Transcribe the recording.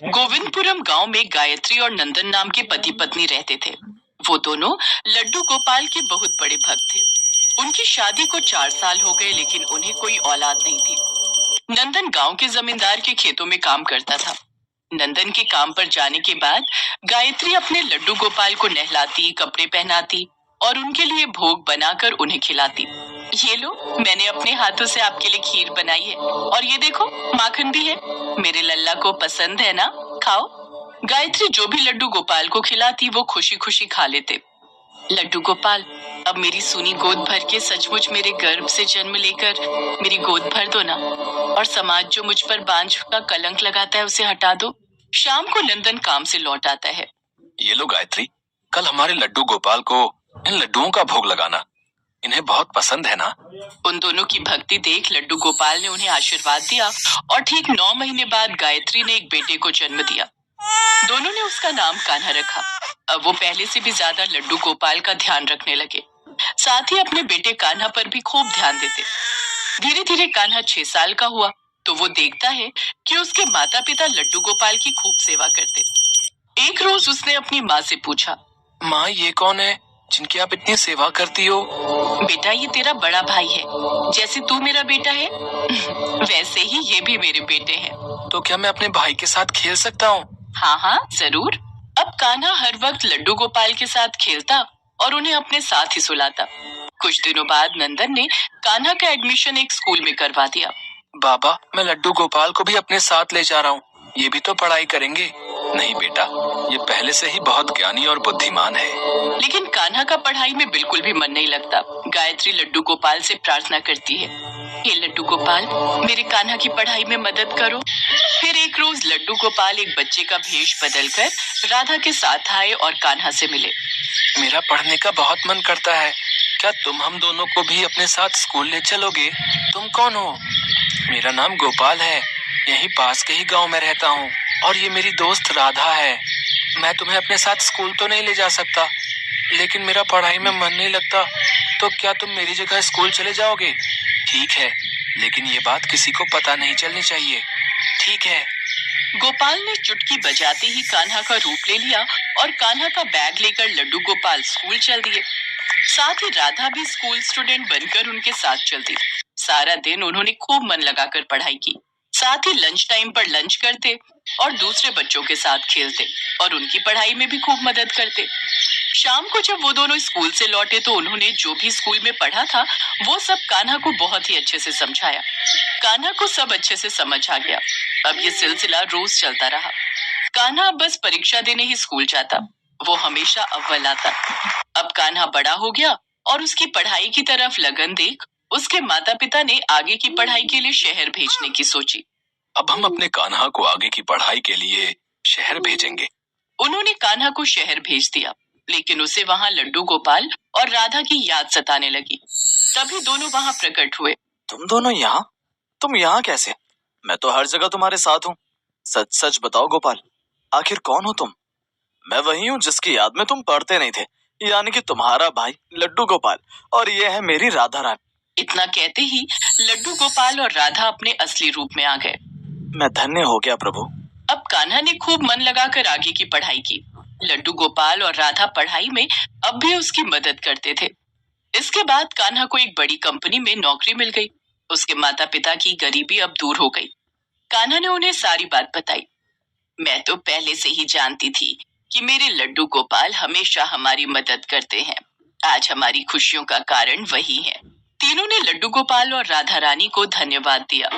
गोविंदपुरम गांव में गायत्री और नंदन नाम के पति पत्नी रहते थे। वो दोनों लड्डू गोपाल के बहुत बड़े भक्त थे। उनकी शादी को 4 साल हो गए, लेकिन उन्हें कोई औलाद नहीं थी। नंदन गांव के जमींदार के खेतों में काम करता था। नंदन के काम पर जाने के बाद गायत्री अपने लड्डू गोपाल को नहलाती, कपड़े पहनाती और उनके लिए भोग बनाकर उन्हें खिलाती। ये लो, मैंने अपने हाथों से आपके लिए खीर बनाई है, और ये देखो माखन भी है। मेरे लल्ला को पसंद है ना, खाओ। गायत्री जो भी लड्डू गोपाल को खिलाती वो खुशी खुशी खा लेते। लड्डू गोपाल, अब मेरी सूनी गोद भर के सचमुच मेरे गर्भ से जन्म लेकर मेरी गोद भर दो ना, और समाज जो मुझ पर बांझ का कलंक लगाता है उसे हटा दो। शाम को नंदन काम से लौट आता है। ये लो गायत्री, कल हमारे लड्डू गोपाल को इन लड्डुओं का भोग लगाना, इन्हें बहुत पसंद है ना। उन दोनों की भक्ति देख लड्डू गोपाल ने उन्हें आशीर्वाद दिया और ठीक 9 महीने बाद गायत्री ने एक बेटे को जन्म दिया। दोनों ने उसका नाम कान्हा रखा। अब वो पहले से भी ज्यादा लड्डू गोपाल का ध्यान रखने लगे, साथ ही अपने बेटे कान्हा पर भी खूब ध्यान देते। धीरे धीरे कान्हा 6 साल का हुआ तो वो देखता है कि उसके माता पिता लड्डू गोपाल की खूब सेवा करते। एक रोज उसने अपनी माँ से पूछा, माँ, ये कौन है जिनकी आप इतनी सेवा करती हो? बेटा, ये तेरा बड़ा भाई है। जैसे तू मेरा बेटा है वैसे ही ये भी मेरे बेटे हैं। तो क्या मैं अपने भाई के साथ खेल सकता हूँ? हाँ हाँ, जरूर। अब कान्हा हर वक्त लड्डू गोपाल के साथ खेलता और उन्हें अपने साथ ही सुलाता। कुछ दिनों बाद नंदन ने कान्हा का एडमिशन एक स्कूल में करवा दिया। बाबा, मैं लड्डू गोपाल को भी अपने साथ ले जा रहा हूँ, ये भी तो पढ़ाई करेंगे। नहीं बेटा, ये पहले से ही बहुत ज्ञानी और बुद्धिमान है। लेकिन कान्हा का पढ़ाई में बिल्कुल भी मन नहीं लगता। गायत्री लड्डू गोपाल से प्रार्थना करती है, हे लड्डू गोपाल, मेरे कान्हा की पढ़ाई में मदद करो। फिर एक रोज लड्डू गोपाल एक बच्चे का भेष बदलकर राधा के साथ आए और कान्हा से मिले। मेरा पढ़ने का बहुत मन करता है, क्या तुम हम दोनों को भी अपने साथ स्कूल ले चलोगे? तुम कौन हो? मेरा नाम गोपाल है, यहीं पास के ही गांव में रहता हूँ, और ये मेरी दोस्त राधा है। मैं तुम्हें अपने साथ स्कूल तो नहीं ले जा सकता, लेकिन मेरा पढ़ाई में मन नहीं लगता, तो क्या तुम मेरी जगह स्कूल चले जाओगे? ठीक है, लेकिन ये बात किसी को पता नहीं चलनी चाहिए। ठीक है। गोपाल ने चुटकी बजाते ही कान्हा का रूप ले लिया और कान्हा का बैग लेकर लड्डू गोपाल स्कूल चल दिए। साथ ही राधा भी स्कूल स्टूडेंट बनकर उनके साथ चल दी। सारा दिन उन्होंने खूब मन लगाकर पढ़ाई की। साथ ही लंच टाइम पर लंच करते और दूसरे बच्चों के साथ खेलते और उनकी पढ़ाई में भी खूब मदद करते। शाम को जब वो दोनों स्कूल से लौटे तो उन्होंने जो भी स्कूल में पढ़ा था वो सब कान्हा को बहुत ही अच्छे से समझाया। कान्हा को सब अच्छे से समझ आ गया। अब ये सिलसिला रोज चलता रहा। कान्हा बस परीक्षा देने ही स्कूल जाता, वो हमेशा अव्वल आता। अब कान्हा बड़ा हो गया और उसकी पढ़ाई की तरफ लगन देख उसके माता पिता ने आगे की पढ़ाई के लिए शहर भेजने की सोची। अब हम अपने कान्हा को आगे की पढ़ाई के लिए शहर भेजेंगे। उन्होंने कान्हा को शहर भेज दिया, लेकिन उसे वहाँ लड्डू गोपाल और राधा की याद सताने लगी। तभी दोनों वहाँ प्रकट हुए। तुम दोनों यहाँ? तुम यहाँ कैसे? मैं तो हर जगह तुम्हारे साथ हूँ। सच सच बताओ गोपाल, आखिर कौन हो तुम? मैं वही हूँ जिसकी याद में तुम पढ़ते नहीं थे, यानी कि तुम्हारा भाई लड्डू गोपाल, और ये है मेरी राधा रानी। इतना कहते ही लड्डू गोपाल और राधा अपने असली रूप में आ गए। मैं धन्य हो गया प्रभु। अब कान्हा ने खूब मन लगाकर आगे की पढ़ाई की। लड्डू गोपाल और राधा पढ़ाई में अब भी उसकी मदद करते थे। इसके बाद कान्हा को एक बड़ी कंपनी में नौकरी मिल गई। उसके माता पिता की गरीबी अब दूर हो गई। कान्हा ने उन्हें सारी बात बताई। मैं तो पहले से ही जानती थी कि मेरे लड्डू गोपाल हमेशा हमारी मदद करते हैं। आज हमारी खुशियों का कारण वही है। तीनों ने लड्डू गोपाल और राधा रानी को धन्यवाद दिया।